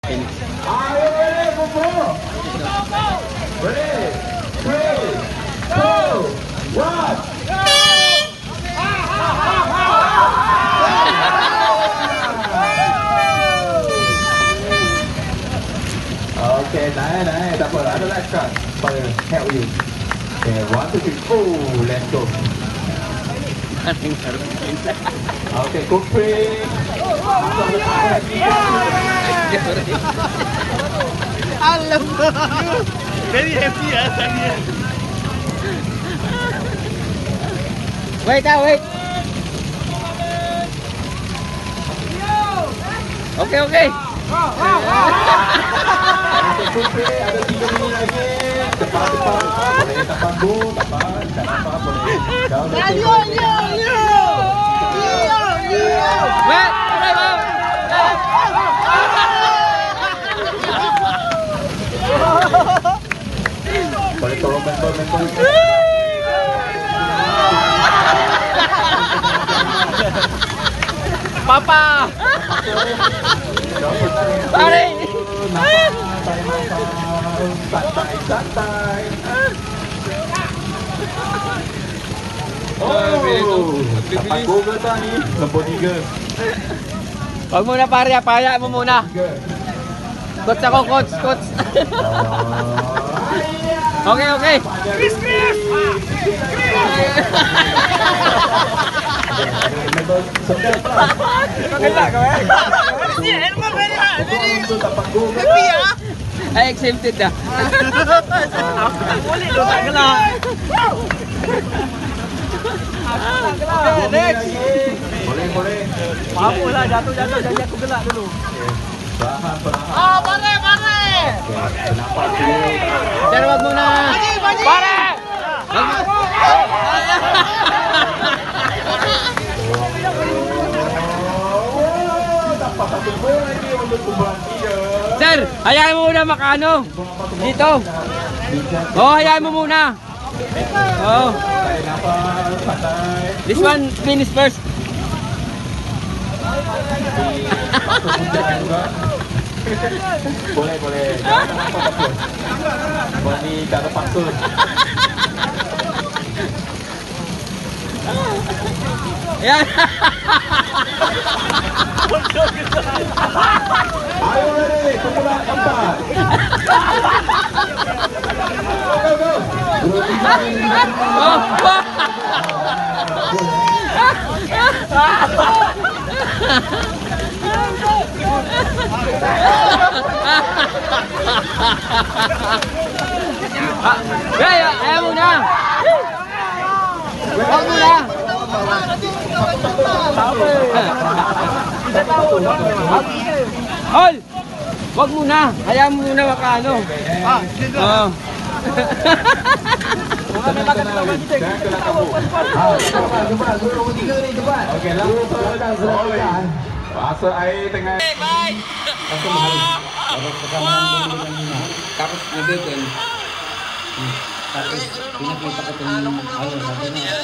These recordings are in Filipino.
Okay, naik, tak apa, ada lifeguard supaya help you. Okay, 1, 2, 3, oh, let's go. Okay, kuping. Alam mo. Very happy ya tadi. Wait, wait. Okay, okay. Ada 3 minit lagi. Cepat. Boleh tak panggung, tak apa, boleh. Wait, boleh tolong member. Papa. Pare. Santai. Oh, dapat gol ke tak ni? Nombor 3. Huwag muna pare, paya mo muna. Coach ako, coach. Okay. Chris! Maganda ka ba? Happy ah! Ay, exempted ah. Boleh doon ka na. Okay, next. Boleh. Maaf lah, jatuh. Jadi aku gelak dulu. Perlahan. Oh, pare! Jangan wag muna. Pare! Dapat 1 gol lagi untuk kumpulan 3. Sir, hayaan mo muna makano. Dito. Oh, hayaan mo muna. Oh. This one finish first. Boleh. Buat ni cara paksud. Ya. Ayo ready, kumpulan 4. Go. Ayaw muna. Wag muna. Hol! Wag muna. Hayaan mo muna makano. Oo. Okey, langsung. Masa air tengah. Bye. Langsung mahal. Tapos nag-open. Tapos pinakita ko itong ano, sabi niya.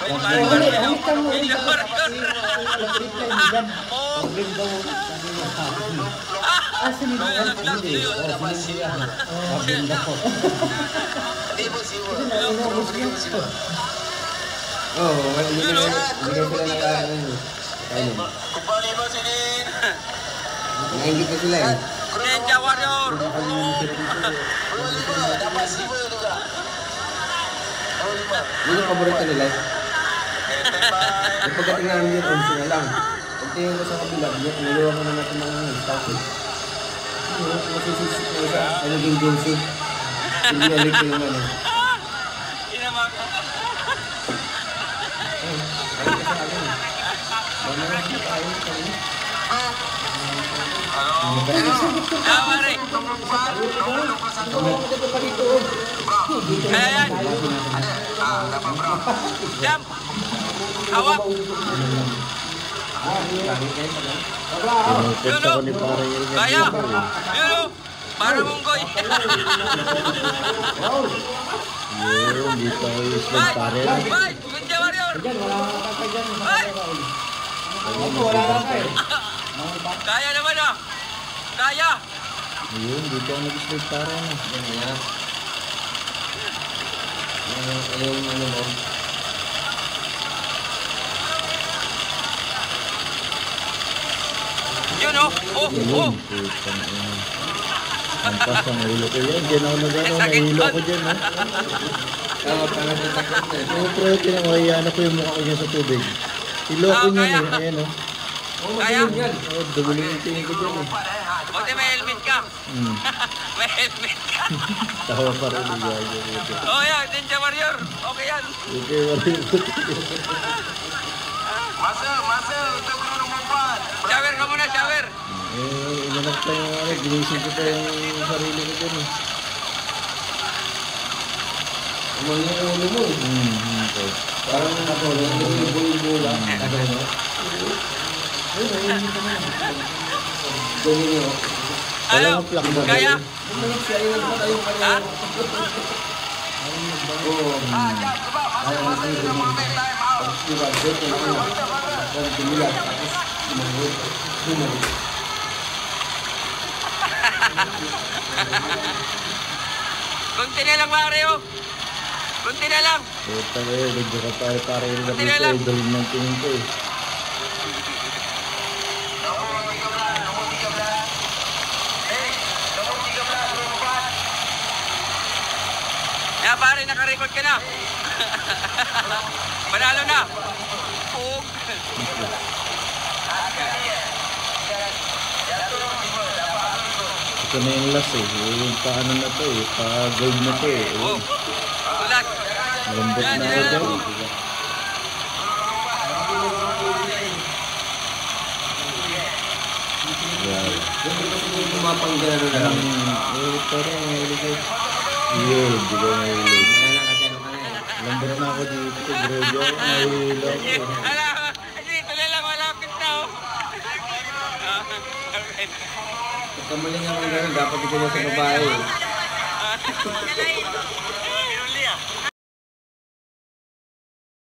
Ulit ka mo. Reply mo dyan. Problem daw. Sabi niya sa akin. Sinibukan? Hindi. Sinibukan. Problem daw. Kasi nainubos niya. Oo, hindi sila nag-ano. Kembali Mas Idin. Nainggit na sila eh. Ninja Warrior. Dapat silver juga. Yun yung paborito nila eh. Pagdating namin dito, sila lang. Pagtingin ko sa kabila, niliwa ko na natin mga staff eh. Masisisip na isa, ay naging juicy. Hindi nalik ko yung ano. Ayan. Jam. Hawak. Kaya. Yun. Para monggoy. Yun, dito yung sled pare. Bye. Ninja Warrior. Kaya naman ah. Kaya. Ayun, dito ako nag-slide para na. Yan na yan. Yung ano mo. Yun oh. Oh, oh. Putang ina. Lampas ang ulo ko yan. Diyan ako nag-ano, nahilo ko dyan, ha? Oo, parang natakot na. Oo, pero tinangayan ko yung mukha ko dyan sa tubig. Iloko Ah, niyan kaya. eh, ayan, oh. Kaya? Oo, dugulo yung tingin ko dyan, eh. Buti may helmet ka. May helmet ka. Tawa pa rin yung gagawin. Oh, yan. Ninja Warrior. Okay yan. Okay, wala yung Shower ka muna, shower. inanak pa yung ano, ginising ko pa yung sarili ko dyan, eh. Umang yung ulo mo eh. Okay. Parang ako, yung bola. Ano mo? Ganyan yun. Ano? Walang plak ba? Kaya? Bumalik siya, inag ba tayo pa Ha? Oo. Ayaw mo siya yung tapos diba, dito na ano. Tapos dumilag, tapos bumalik. Kunti na lang, Mario. Kunti na lang. Puta kayo, medyo ka tayo para yung Kunti lapit na ko, lang. idol ng tingin ko, eh. Kaya pare, naka-record ka na. Panalo na. Pug. Ito na yung last, eh. Yung paano na to, eh. Pa-gold na to, eh. Oh. Ulat. Malambot na ako dyan, eh. Diba? Wow. Tumapang gano'n na lang. Parang mahilig. Yun, di ba mahilig? Lambot na ako dito, bro. Diyan, mahihilo ako. Ala, dito na lang, malapit na oh. Pagka mali nga gano'n, dapat ikaw na sa babae.